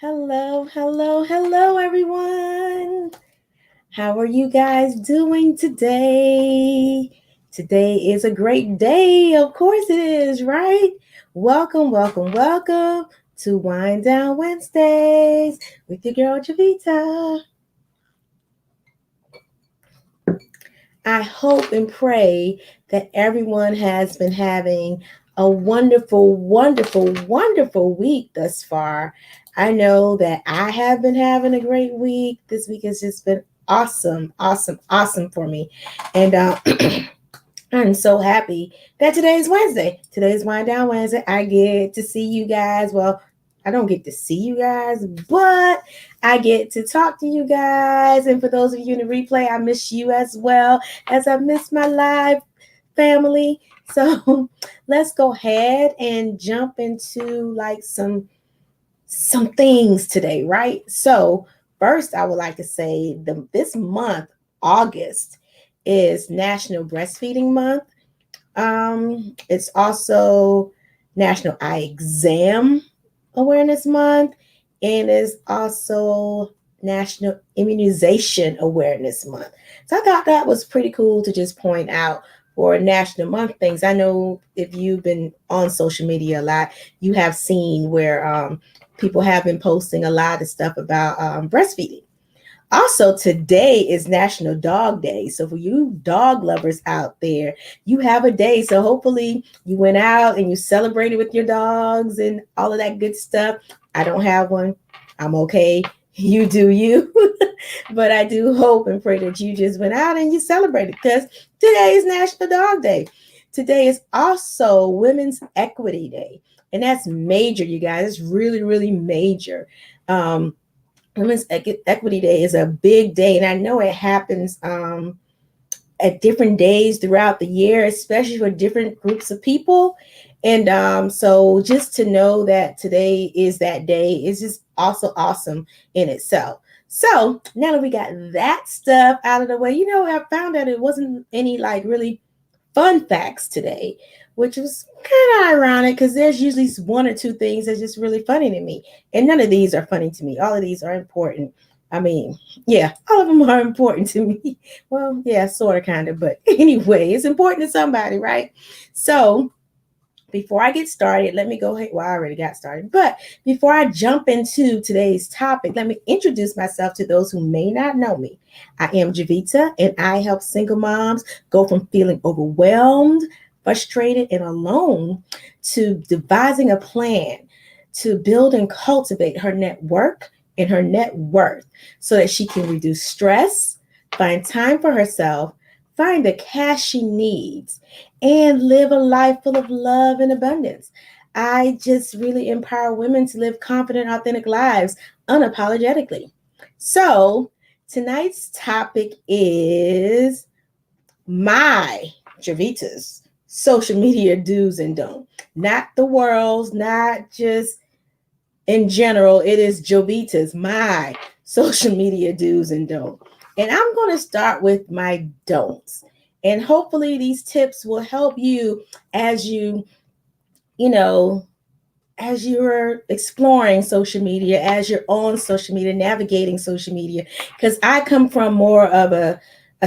Hello, hello, hello, everyone. How are you guys doing today? Today is a great day. Of course it is, right? Welcome, welcome, welcome to Wind Down Wednesdays with your girl Jovita. I hope and pray that everyone has been having a wonderful, wonderful, wonderful week thus far. I know that I have been having a great week. This week has just been awesome, awesome, awesome for me. And I'm so happy that today is Wednesday. Today's Wind Down Wednesday. I get to see you guys. Well, I don't get to see you guys, but I get to talk to you guys. And for those of you in the replay, I miss you as well as I miss my live family. So let's go ahead and jump into like some things today, right? So first, I would like to say this month, August, is National Breastfeeding Month. It's also National Eye Exam Awareness Month, and is also National Immunization Awareness Month. So I thought that was pretty cool to just point out for National Month things. I know if you've been on social media a lot, you have seen where people have been posting a lot of stuff about breastfeeding. Also, today is National Dog Day. So, for you dog lovers out there, you have a day. So, hopefully, you went out and you celebrated with your dogs and all of that good stuff. I don't have one. I'm okay. You do you. But I do hope and pray that you just went out and you celebrated because today is National Dog Day. Today is also Women's Equity Day. And that's major, you guys. It's really, really major. Women's Equity Day is a big day, and I know it happens at different days throughout the year, especially for different groups of people. And so just to know that today is that day is just also awesome in itself. So now that we got that stuff out of the way, I found that it wasn't any like really fun facts today, which was kind of ironic because there's usually one or two things that's just really funny to me. And none of these are funny to me. All of these are important. I mean, yeah, all of them are important to me. Well, yeah, sort of, kind of. But anyway, it's important to somebody, right? So before I get started, let me go ahead. Well, I already got started. But before I jump into today's topic, let me introduce myself to those who may not know me. I am Jovita, and I help single moms go from feeling overwhelmed, frustrated, and alone to devising a plan to build and cultivate her network and her net worth so that she can reduce stress, find time for herself, find the cash she needs, and live a life full of love and abundance. I just really empower women to live confident, authentic lives unapologetically. So, tonight's topic is my Jovita's social media do's and don'ts. Not the world's, not just in general. It is Jovita's, my social media do's and don'ts. And I'm going to start with my don'ts. And hopefully these tips will help you as you know, as you're exploring social media, as you're on social media, navigating social media. Because I come from more of a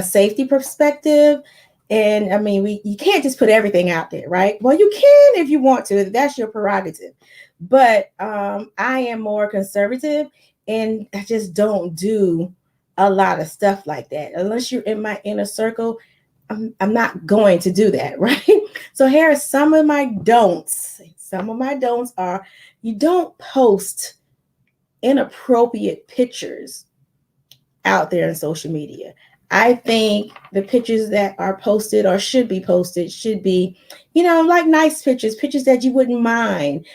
safety perspective. And I mean, you can't just put everything out there, right? Well, you can if you want to. That's your prerogative. But I am more conservative, and I just don't do a lot of stuff like that. Unless you're in my inner circle, I'm not going to do that, right? So here are some of my don'ts. Some of my don'ts are you don't post inappropriate pictures out there in social media. I think the pictures that are posted or should be posted should be, like nice pictures that you wouldn't mind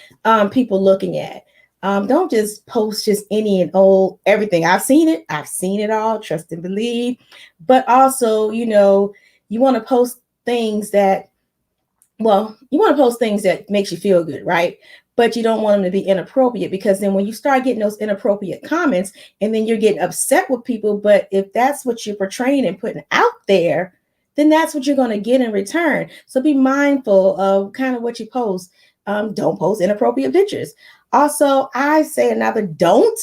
people looking at. Don't just post just any and old everything. I've seen it all, trust and believe. But also, you want to post things that, makes you feel good, right? But you don't want them to be inappropriate, because then when you start getting those inappropriate comments and then you're getting upset with people, but if that's what you're portraying and putting out there, then that's what you're going to get in return. So be mindful of kind of what you post. Don't post inappropriate pictures. Also, I say another don't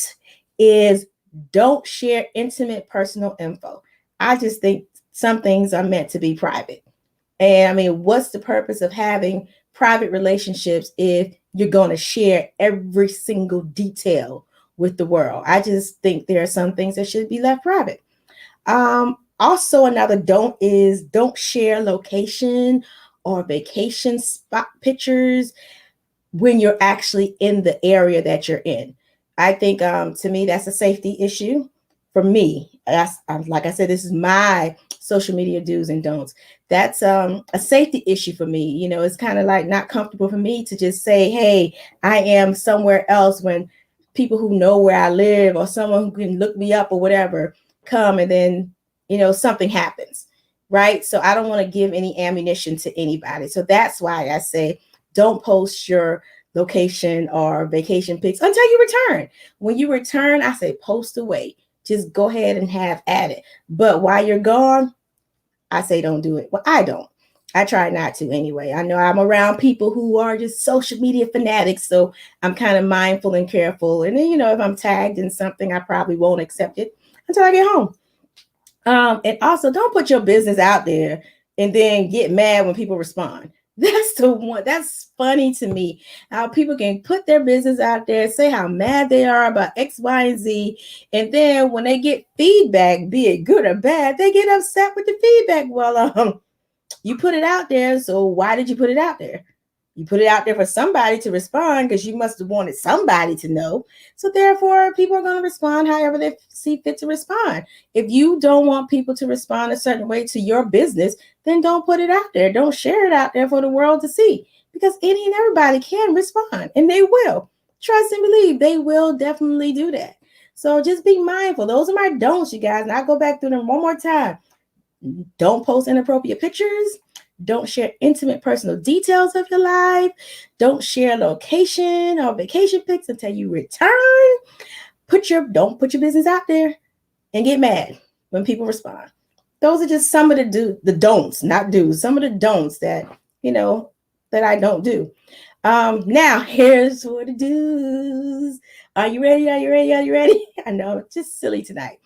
is don't share intimate personal info. I just think some things are meant to be private. And I mean, what's the purpose of having private relationships if you're going to share every single detail with the world? I just think there are some things that should be left private. Also, another don't is don't share location or vacation spot pictures when you're actually in the area that you're in. I think to me that's a safety issue for me. Like I said, this is my social media do's and don'ts. That's a safety issue for me. You know, it's kind of like not comfortable for me to just say, "Hey, I am somewhere else," when people who know where I live or someone who can look me up or whatever come and then something happens, right? So I don't want to give any ammunition to anybody. So that's why I say don't post your location or vacation pics until you return. When you return, I say post away. Just go ahead and have at it. But while you're gone, I say don't do it. Well, I don't. I try not to anyway. I know I'm around people who are just social media fanatics, so I'm kind of mindful and careful. And then, if I'm tagged in something, I probably won't accept it until I get home. And also, don't put your business out there and then get mad when people respond. That's the one. That's funny to me. How people can put their business out there, say how mad they are about X, Y, and Z, and then when they get feedback, be it good or bad, they get upset with the feedback. Well, you put it out there, so why did you put it out there? You put it out there for somebody to respond because you must have wanted somebody to know. So therefore, people are going to respond however they see fit to respond. If you don't want people to respond a certain way to your business, then don't put it out there. Don't share it out there for the world to see, because any and everybody can respond, and they will. Trust and believe they will definitely do that. So just be mindful. Those are my don'ts, you guys. And I'll go back through them one more time. Don't post inappropriate pictures. Don't share intimate personal details of your life. Don't share location or vacation pics until you return. Don't put your business out there and get mad when people respond. Those are just some of the don'ts, not do's. Some of the don'ts that I don't do. Now here's what the do's. Are you ready? Are you ready? Are you ready? I know it's just silly tonight.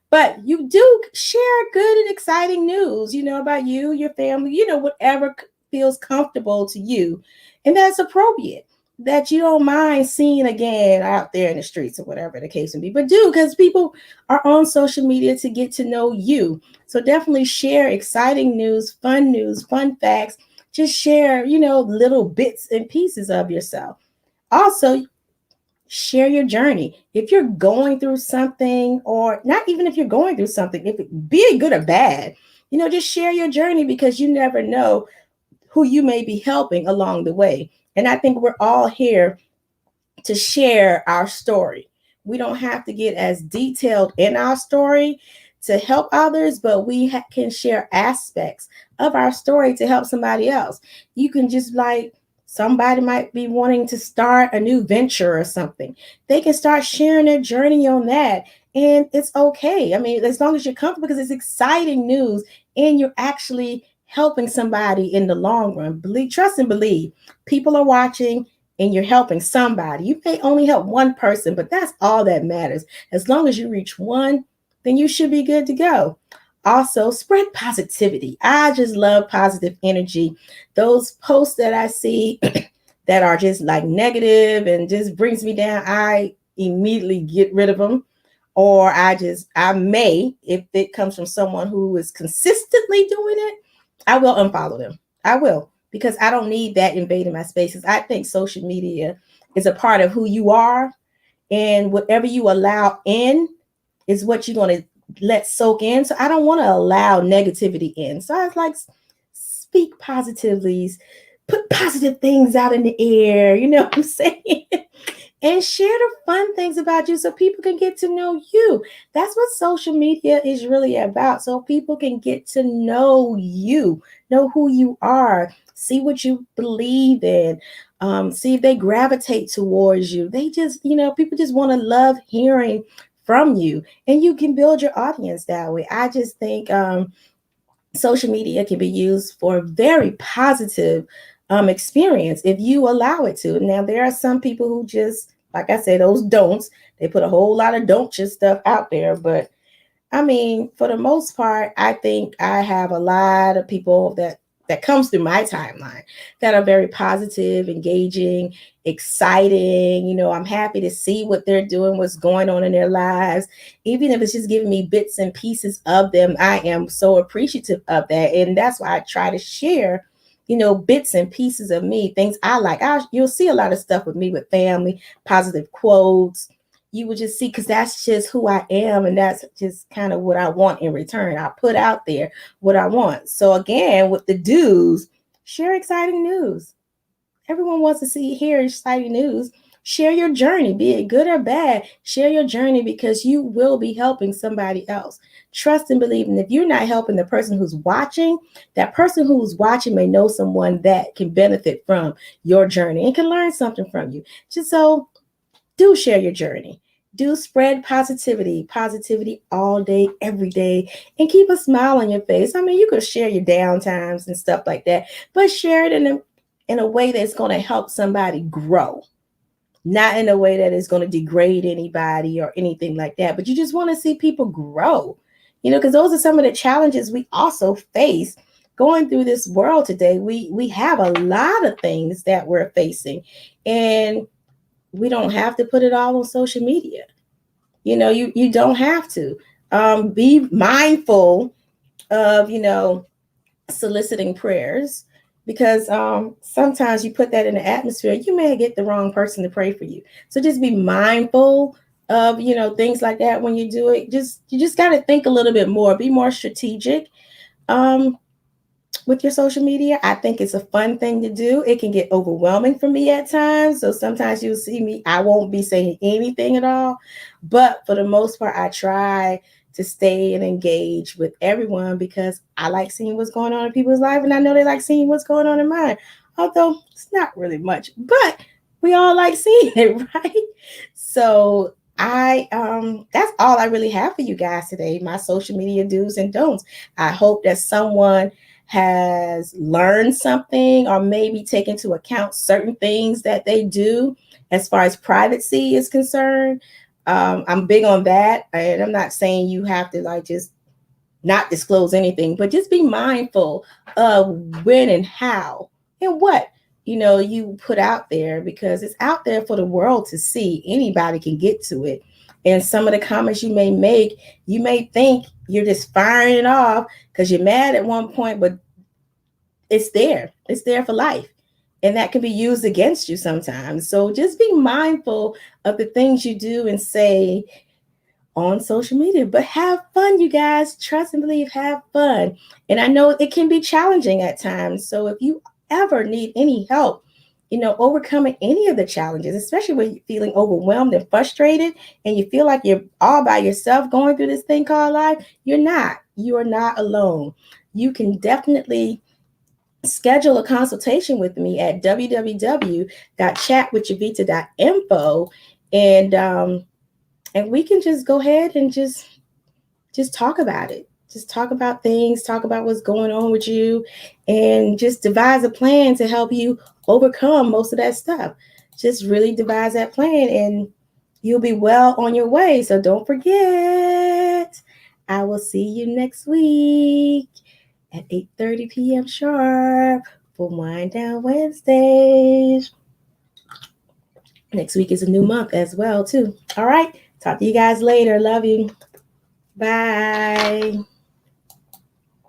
But you do share good and exciting news, about you, your family, whatever feels comfortable to you. And that's appropriate, that you don't mind seeing again out there in the streets or whatever the case may be. But do, because people are on social media to get to know you. So definitely share exciting news, fun facts. Just share, little bits and pieces of yourself. Also, share your journey. If you're going through something, or not even if you're going through something, if it be it good or bad, just share your journey, because you never know who you may be helping along the way. And I think we're all here to share our story. We don't have to get as detailed in our story to help others, but we can share aspects of our story to help somebody else. You can just like, somebody might be wanting to start a new venture or something. They can start sharing their journey on that. And it's okay. I mean, as long as you're comfortable, because it's exciting news and you're actually helping somebody in the long run. Believe, trust and believe. People are watching and you're helping somebody. You may only help one person, but that's all that matters. As long as you reach one, then you should be good to go. Also, spread positivity. I just love positive energy. Those posts that I see that are just like negative and just brings me down, I immediately get rid of them. Or I may, if it comes from someone who is consistently doing it, I will unfollow them. I will, because I don't need that invading my spaces. I think social media is a part of who you are, and whatever you allow in is what you're going to let soak in. So I don't want to allow negativity in. So I was like, speak positively, put positive things out in the air. You know what I'm saying? And share the fun things about you so people can get to know you. That's what social media is really about. So people can get to know you, know who you are, see what you believe in, see if they gravitate towards you. They just, people just want to love hearing from you, and you can build your audience that way. I just think social media can be used for very positive experience if you allow it to. Now, there are some people who just, like I say, those don'ts, they put a whole lot of don't just stuff out there. But I mean, for the most part, I think I have a lot of people that comes through my timeline that are very positive, engaging, exciting. I'm happy to see what they're doing, what's going on in their lives. Even if it's just giving me bits and pieces of them, I am so appreciative of that. And that's why I try to share, bits and pieces of me, things I like. You'll see a lot of stuff with me with family, positive quotes. You would just see, because that's just who I am, and that's just kind of what I want in return. I put out there what I want. So again, with the do's, share exciting news. Everyone wants to hear exciting news. Share your journey, be it good or bad. Share your journey, because you will be helping somebody else. Trust and believe. And if you're not helping the person who's watching, that person who's watching may know someone that can benefit from your journey and can learn something from you. Just so, do share your journey. Do spread positivity all day, every day, and keep a smile on your face. I mean, you could share your downtimes and stuff like that, but share it in a way that's going to help somebody grow, not in a way that is going to degrade anybody or anything like that. But you just want to see people grow, because those are some of the challenges we also face going through this world today. We have a lot of things that we're facing, and we don't have to put it all on social media. You don't have to. Be mindful of, soliciting prayers, because sometimes you put that in the atmosphere, you may get the wrong person to pray for you. So just be mindful of, things like that when you do it. You just got to think a little bit more, be more strategic. With your social media, I think it's a fun thing to do. It can get overwhelming for me at times. So sometimes you'll see me, I won't be saying anything at all. But for the most part, I try to stay and engage with everyone, because I like seeing what's going on in people's life, and I know they like seeing what's going on in mine. Although it's not really much, but we all like seeing it, right? So that's all I really have for you guys today. My social media do's and don'ts. I hope that someone has learned something, or maybe take into account certain things that they do as far as privacy is concerned. I'm big on that, and I'm not saying you have to just not disclose anything, but just be mindful of when and how and what you put out there, because it's out there for the world to see. Anybody can get to it. And some of the comments you may make, you may think you're just firing it off because you're mad at one point, but it's there for life, and that can be used against you sometimes. So just be mindful of the things you do and say on social media, but have fun, you guys. Trust and believe, have fun. And I know it can be challenging at times. So if you ever need any help, overcoming any of the challenges, especially when you're feeling overwhelmed and frustrated and you feel like you're all by yourself going through this thing called life, you are not alone. You can definitely schedule a consultation with me at www.chatwithjovita.info, and we can just go ahead and just talk about it. Just talk about things, talk about what's going on with you, and just devise a plan to help you overcome most of that stuff. Just really devise that plan, and you'll be well on your way. So don't forget, I will see you next week at 8:30 p.m. sharp for Wind Down Wednesdays. Next week is a new month as well, too. All right. Talk to you guys later. Love you. Bye.